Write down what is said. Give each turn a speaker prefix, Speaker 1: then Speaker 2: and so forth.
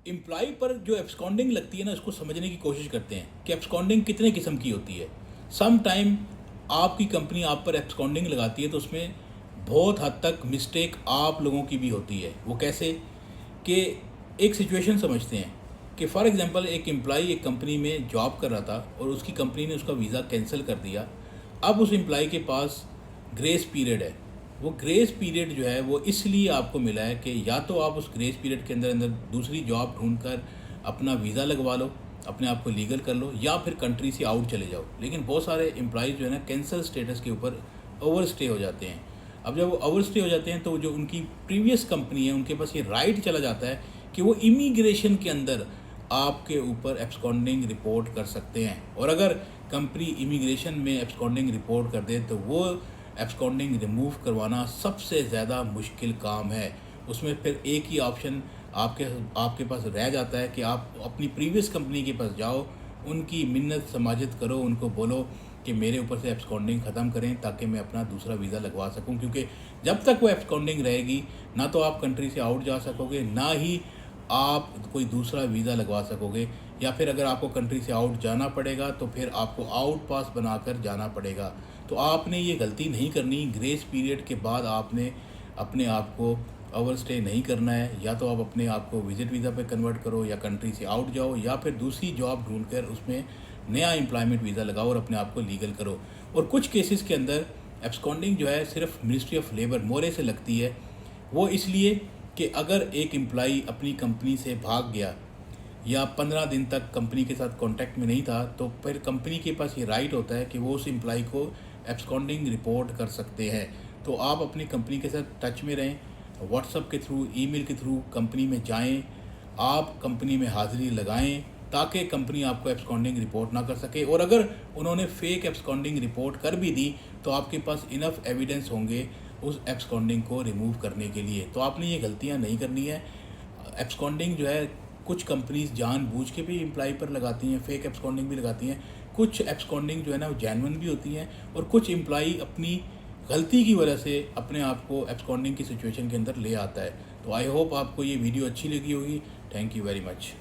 Speaker 1: Employ पर जो absconding लगती है ना, उसको समझने की कोशिश करते हैं कि एब्सकॉन्डिंग कितने किस्म की होती है। सम टाइम आपकी कंपनी आप पर एब्सकॉन्डिंग लगाती है तो उसमें बहुत हद तक मिस्टेक आप लोगों की भी होती है। वो कैसे कि एक सिचुएशन समझते हैं कि फॉर एग्जांपल एक एम्प्लॉय एक कंपनी में जॉब कर रहा था और उसकी कंपनी ने उसका वीज़ा कैंसिल कर दिया। अब उस एम्प्लॉय के पास ग्रेस पीरियड है। वो ग्रेस पीरियड जो है वो इसलिए आपको मिला है कि या तो आप उस ग्रेस पीरियड के अंदर अंदर दूसरी जॉब ढूंढकर अपना वीज़ा लगवा लो, अपने आप को लीगल कर लो, या फिर कंट्री से आउट चले जाओ। लेकिन बहुत सारे एम्प्लॉयज़ जो है ना कैंसल स्टेटस के ऊपर ओवर स्टे हो जाते हैं। अब जब वो ओवर स्टे हो जाते हैं तो जो उनकी प्रीवियस कंपनी है उनके पास ये राइट चला जाता है कि वो इमिग्रेशन के अंदर आपके ऊपर एब्सकॉन्डिंग रिपोर्ट कर सकते हैं। और अगर कंपनी इमिग्रेशन में एब्सकॉन्डिंग रिपोर्ट कर दे तो वो एब्सकॉन्डिंग रिमूव करवाना सबसे ज़्यादा मुश्किल काम है। उसमें फिर एक ही ऑप्शन आपके पास रह जाता है कि आप अपनी प्रीवियस कंपनी के पास जाओ, उनकी मिन्नत समाजत करो, उनको बोलो कि मेरे ऊपर से एब्सकॉन्डिंग ख़त्म करें ताकि मैं अपना दूसरा वीज़ा लगवा सकूं। क्योंकि जब तक वो एब्सकॉन्डिंग रहेगी ना तो आप कंट्री से आउट जा सकोगे, ना ही आप कोई दूसरा वीज़ा लगवा सकोगे। या फिर अगर आपको कंट्री से आउट जाना पड़ेगा तो फिर आपको आउट पास बनाकर जाना पड़ेगा। तो आपने ये गलती नहीं करनी। ग्रेस पीरियड के बाद आपने अपने आप को ओवर स्टे नहीं करना है। या तो आप अपने आप को विजिट वीज़ा पे कन्वर्ट करो, या कंट्री से आउट जाओ, या फिर दूसरी जॉब ढूंढकर उसमें नया एम्प्लॉयमेंट वीज़ा लगाओ और अपने आप को लीगल करो। और कुछ केसेस के अंदर एब्सकॉन्डिंग जो है सिर्फ मिनिस्ट्री ऑफ लेबर मोरे से लगती है। वो इसलिए कि अगर एक एम्प्लॉई अपनी कंपनी से भाग गया या 15 दिन तक कंपनी के साथ कांटेक्ट में नहीं था, तो फिर कंपनी के पास ये राइट होता है कि वो उस एम्प्लॉई को एब्सकॉन्डिंग रिपोर्ट कर सकते हैं। तो आप अपनी कंपनी के साथ टच में रहें, व्हाट्सएप के थ्रू, ईमेल के थ्रू कंपनी में जाएं, आप कंपनी में हाज़िरी लगाएं ताकि कंपनी आपको एब्सकॉन्डिंग रिपोर्ट ना कर सके। और अगर उन्होंने फेक एब्सकॉन्डिंग रिपोर्ट कर भी दी तो आपके पास इनफ एविडेंस होंगे उस एब्सकॉन्डिंग को रिमूव करने के लिए। तो आपने ये गलतियां नहीं करनी है। एब्सकॉन्डिंग जो है कुछ कंपनीज जानबूझ के भी एम्प्लॉय पर लगाती हैं, फेक एब्सकॉन्डिंग भी लगाती हैं। कुछ एब्सकॉन्डिंग जो है ना वो जेन्युइन भी होती हैं, और कुछ एम्प्लॉय अपनी गलती की वजह से अपने आप को एब्सकॉन्डिंग की सिचुएशन के अंदर ले आता है। तो आई होप आपको ये वीडियो अच्छी लगी होगी। Thank you very much.